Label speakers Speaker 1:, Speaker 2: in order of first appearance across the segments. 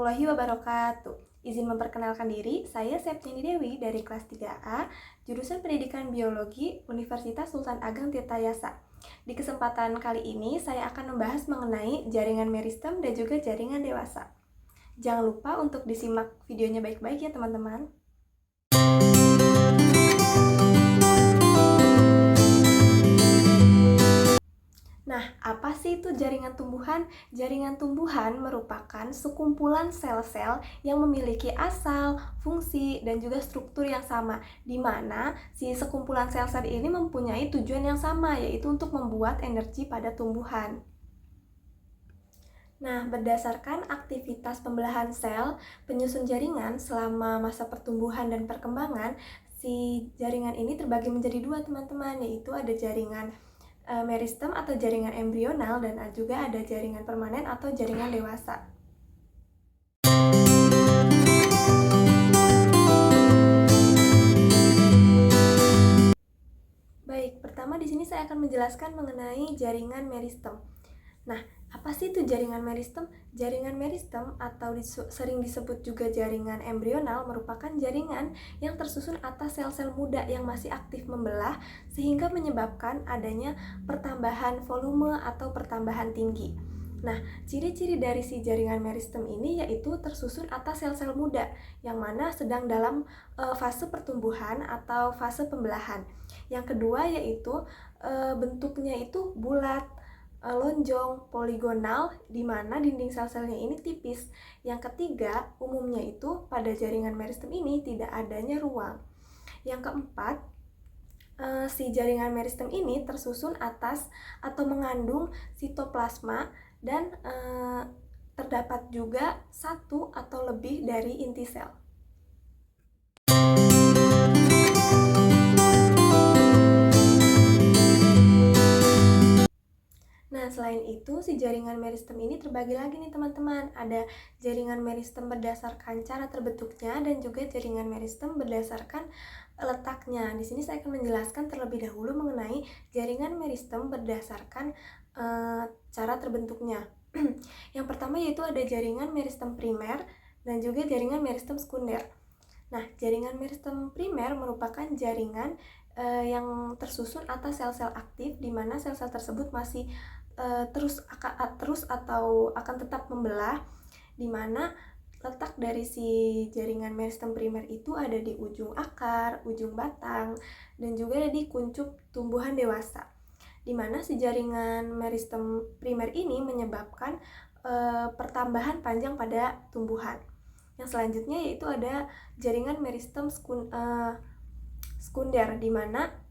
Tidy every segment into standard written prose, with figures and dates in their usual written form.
Speaker 1: warahmatullahi wabarakatuh. Izin memperkenalkan diri, saya Septiani Dewi dari kelas 3A, jurusan Pendidikan Biologi, Universitas Sultan Ageng Tirtayasa. Di kesempatan kali ini, saya akan membahas mengenai jaringan meristem dan juga jaringan dewasa. Jangan lupa untuk disimak videonya baik-baik ya teman-teman. Nah, apa sih itu jaringan tumbuhan? Jaringan tumbuhan merupakan sekumpulan sel-sel yang memiliki asal, fungsi, dan juga struktur yang sama, di mana si sekumpulan sel-sel ini mempunyai tujuan yang sama, yaitu untuk membuat energi pada tumbuhan. Nah, berdasarkan aktivitas pembelahan sel, penyusun jaringan selama masa pertumbuhan dan perkembangan, si jaringan ini terbagi menjadi dua teman-teman, yaitu ada jaringan meristem atau jaringan embrional dan juga ada jaringan permanen atau jaringan dewasa. Baik, pertama di sini saya akan menjelaskan mengenai jaringan meristem. Nah, apa sih itu jaringan meristem? Jaringan meristem atau sering disebut juga jaringan embrional merupakan jaringan yang tersusun atas sel-sel muda yang masih aktif membelah sehingga menyebabkan adanya pertambahan volume atau pertambahan tinggi. Nah, ciri-ciri dari si jaringan meristem ini yaitu tersusun atas sel-sel muda yang mana sedang dalam fase pertumbuhan atau fase pembelahan. Yang kedua yaitu bentuknya itu bulat, lonjong, poligonal, di mana dinding sel-selnya ini tipis. Yang ketiga, umumnya itu pada jaringan meristem ini tidak adanya ruang. Yang keempat, si jaringan meristem ini tersusun atas atau mengandung sitoplasma dan terdapat juga satu atau lebih dari inti sel. Nah, selain itu, si jaringan meristem ini terbagi lagi nih teman-teman. Ada jaringan meristem berdasarkan cara terbentuknya dan juga jaringan meristem berdasarkan letaknya. Di sini saya akan menjelaskan terlebih dahulu mengenai jaringan meristem berdasarkan cara terbentuknya. Yang pertama yaitu ada jaringan meristem primer dan juga jaringan meristem sekunder. Nah, jaringan meristem primer merupakan jaringan yang tersusun atas sel-sel aktif di mana sel-sel tersebut masih terus atau akan tetap membelah, di mana letak dari si jaringan meristem primer itu ada di ujung akar, ujung batang, dan juga ada di kuncup tumbuhan dewasa. Di mana si jaringan meristem primer ini menyebabkan pertambahan panjang pada tumbuhan. Yang selanjutnya yaitu ada jaringan meristem sekunder, di mana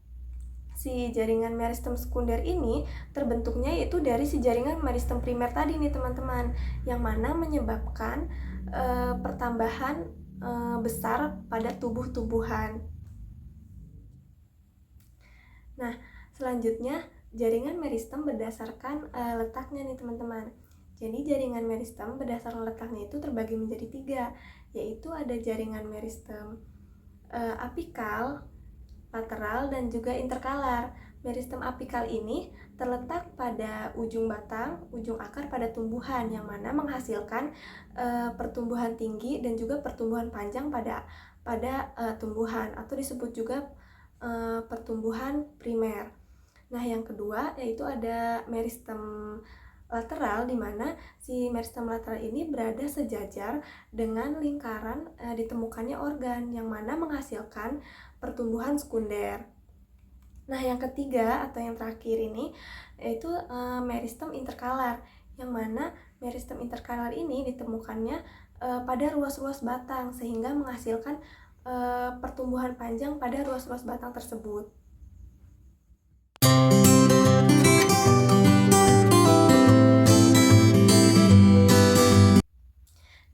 Speaker 1: si jaringan meristem sekunder ini terbentuknya yaitu dari si jaringan meristem primer tadi nih teman-teman, yang mana menyebabkan pertambahan besar pada tubuh-tubuhan. Nah, selanjutnya jaringan meristem berdasarkan letaknya nih teman-teman. Jadi jaringan meristem berdasarkan letaknya itu terbagi menjadi tiga, yaitu ada jaringan meristem apikal, lateral, dan juga interkalar. Meristem apikal ini terletak pada ujung batang, ujung akar pada tumbuhan, yang mana menghasilkan pertumbuhan tinggi dan juga pertumbuhan panjang pada tumbuhan, atau disebut juga pertumbuhan primer. Nah, yang kedua yaitu ada meristem lateral, di mana si meristem lateral ini berada sejajar dengan lingkaran ditemukannya organ, yang mana menghasilkan pertumbuhan sekunder. Nah, yang ketiga atau yang terakhir ini yaitu meristem interkalar, yang mana meristem interkalar ini ditemukannya pada ruas-ruas batang sehingga menghasilkan pertumbuhan panjang pada ruas-ruas batang tersebut.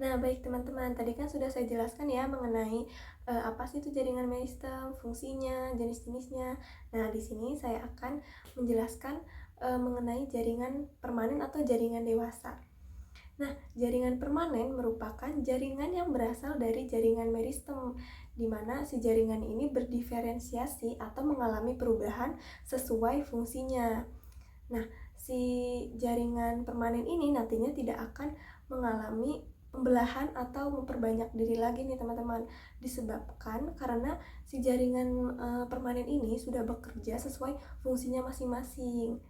Speaker 1: Nah, baik teman-teman, tadi kan sudah saya jelaskan ya mengenai apa sih itu jaringan meristem, fungsinya, jenis-jenisnya. Nah, di sini saya akan menjelaskan mengenai jaringan permanen atau jaringan dewasa. Nah, jaringan permanen merupakan jaringan yang berasal dari jaringan meristem, di mana si jaringan ini berdiferensiasi atau mengalami perubahan sesuai fungsinya. Nah, si jaringan permanen ini nantinya tidak akan mengalami pembelahan atau memperbanyak diri lagi nih teman-teman, disebabkan karena si jaringan permanen ini sudah bekerja sesuai fungsinya masing-masing.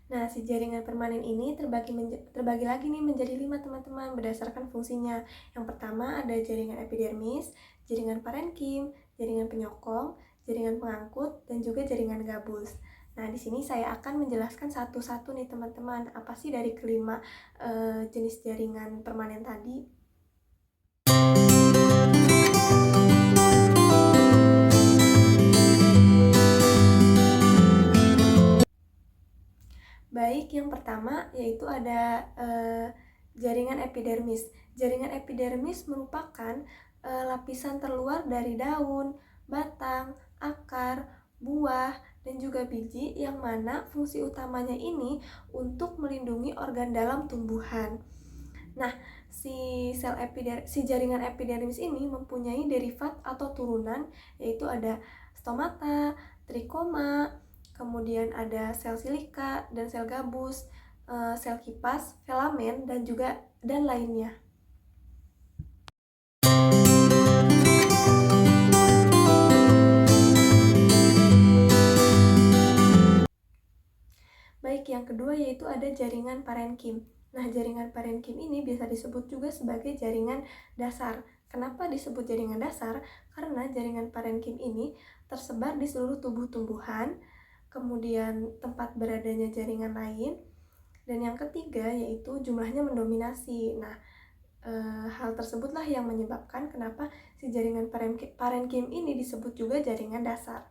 Speaker 1: Nah, si jaringan permanen ini terbagi lagi nih menjadi 5 teman-teman berdasarkan fungsinya. Yang pertama ada jaringan epidermis, jaringan parenkim, jaringan penyokong, jaringan pengangkut, dan juga jaringan gabus. Nah, di sini saya akan menjelaskan satu-satu nih teman-teman, apa sih dari kelima jenis jaringan permanen tadi. Baik, yang pertama yaitu ada jaringan epidermis. Jaringan epidermis merupakan lapisan terluar dari daun, batang, akar, buah, dan juga biji yang mana fungsi utamanya ini untuk melindungi organ dalam tumbuhan. Nah, si jaringan epidermis ini mempunyai derivat atau turunan, yaitu ada stomata, trikoma, kemudian ada sel silika dan sel gabus, sel kipas, filamen, dan lainnya. Baik, yang kedua yaitu ada jaringan parenkim. Nah, jaringan parenkim ini biasa disebut juga sebagai jaringan dasar. Kenapa disebut jaringan dasar? Karena jaringan parenkim ini tersebar di seluruh tubuh tumbuhan, kemudian tempat beradanya jaringan lain, dan yang ketiga yaitu jumlahnya mendominasi. Nah, hal tersebutlah yang menyebabkan kenapa si jaringan parenkim ini disebut juga jaringan dasar.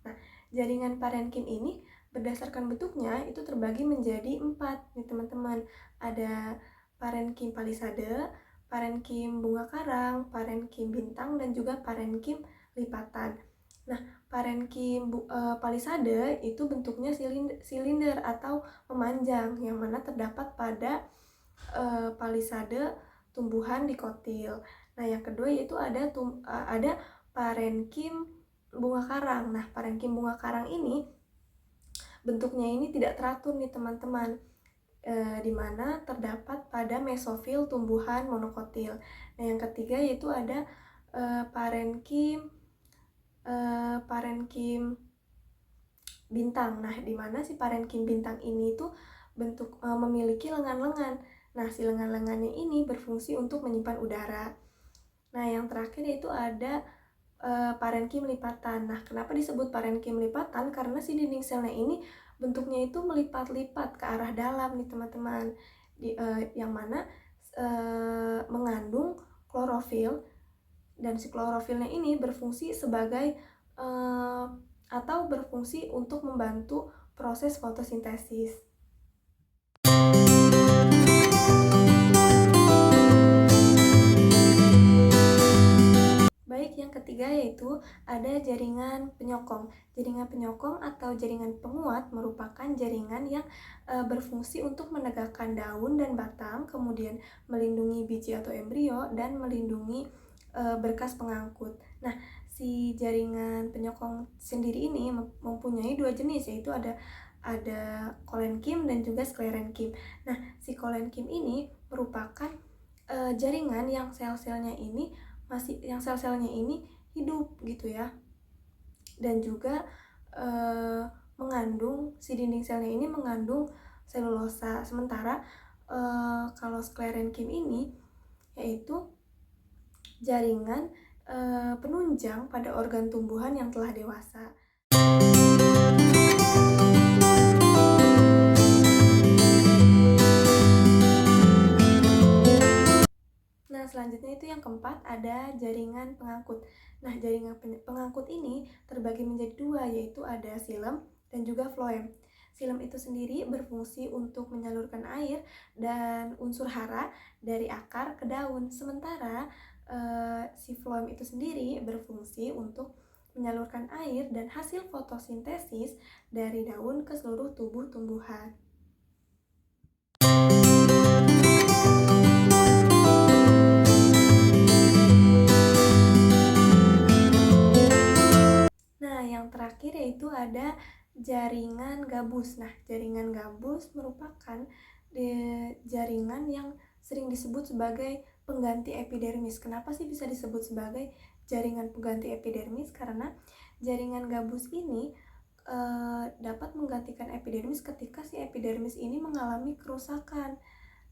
Speaker 1: Nah, jaringan parenkim ini berdasarkan bentuknya itu terbagi menjadi 4 nih teman-teman. Ada parenkim palisade, parenkim bunga karang, parenkim bintang, dan juga parenkim lipatan. Nah, parenkim palisade itu bentuknya silinder atau memanjang, yang mana terdapat pada palisade tumbuhan dikotil. Nah, yang kedua yaitu ada parenkim bunga karang. Nah, parenkim bunga karang ini bentuknya ini tidak teratur nih teman-teman, di mana terdapat pada mesofil tumbuhan monokotil. Nah, yang ketiga yaitu ada parenkim bintang. Nah, di mana si parenkim bintang ini tuh memiliki lengan-lengan. Nah, si lengan-lengannya ini berfungsi untuk menyimpan udara. Nah, yang terakhir yaitu ada parenkim lipatan. Nah, kenapa disebut parenkim lipatan? Karena si dinding selnya ini bentuknya itu melipat-lipat ke arah dalam nih teman-teman, yang mana mengandung klorofil, dan si klorofilnya ini berfungsi sebagai atau berfungsi untuk membantu proses fotosintesis. Baik, yang ketiga yaitu ada jaringan penyokong. Jaringan penyokong atau jaringan penguat merupakan jaringan yang berfungsi untuk menegakkan daun dan batang, kemudian melindungi biji atau embrio, dan melindungi berkas pengangkut. Nah, si jaringan penyokong sendiri ini mempunyai 2 jenis, yaitu ada kolenkim dan juga sklerenkim. Nah, si kolenkim ini merupakan jaringan yang sel-selnya ini hidup gitu ya, dan juga mengandung, si dinding selnya ini mengandung selulosa. Sementara kalau sklerenkim ini yaitu jaringan penunjang pada organ tumbuhan yang telah dewasa. Nah, selanjutnya itu yang keempat ada jaringan pengangkut. Nah, jaringan pengangkut ini terbagi menjadi 2, yaitu ada xilem dan juga floem. Xilem itu sendiri berfungsi untuk menyalurkan air dan unsur hara dari akar ke daun, sementara si floem itu sendiri berfungsi untuk menyalurkan air dan hasil fotosintesis dari daun ke seluruh tubuh tumbuhan. Nah, yang terakhir yaitu ada jaringan gabus. Nah, jaringan gabus merupakan jaringan yang sering disebut sebagai pengganti epidermis. Kenapa sih bisa disebut sebagai jaringan pengganti epidermis? Karena jaringan gabus ini dapat menggantikan epidermis ketika si epidermis ini mengalami kerusakan.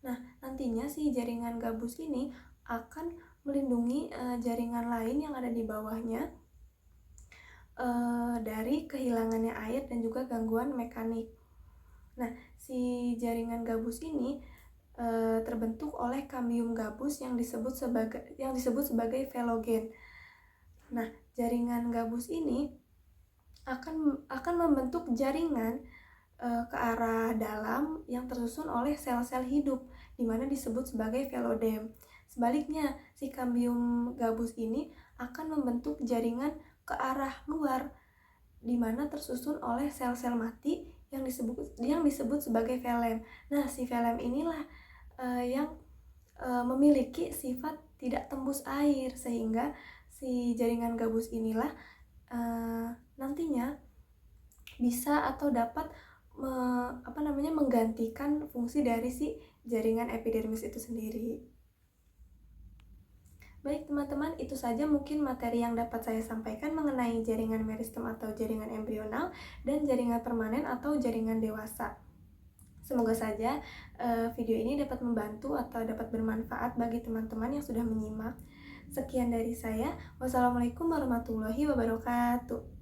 Speaker 1: Nah, nantinya si jaringan gabus ini akan melindungi jaringan lain yang ada di bawahnya dari kehilangannya air dan juga gangguan mekanik. Nah, si jaringan gabus ini terbentuk oleh kambium gabus yang disebut sebagai velogen. Nah, jaringan gabus ini akan membentuk jaringan ke arah dalam yang tersusun oleh sel-sel hidup, di mana disebut sebagai velodem. Sebaliknya, si kambium gabus ini akan membentuk jaringan ke arah luar, di mana tersusun oleh sel-sel mati yang disebut sebagai velem. Nah, si velem inilah yang memiliki sifat tidak tembus air, sehingga si jaringan gabus inilah nantinya bisa atau dapat menggantikan fungsi dari si jaringan epidermis itu sendiri. Baik teman-teman, itu saja mungkin materi yang dapat saya sampaikan mengenai jaringan meristem atau jaringan embrional dan jaringan permanen atau jaringan dewasa. Semoga saja video ini dapat membantu atau dapat bermanfaat bagi teman-teman yang sudah menyimak. Sekian dari saya. Wassalamualaikum warahmatullahi wabarakatuh.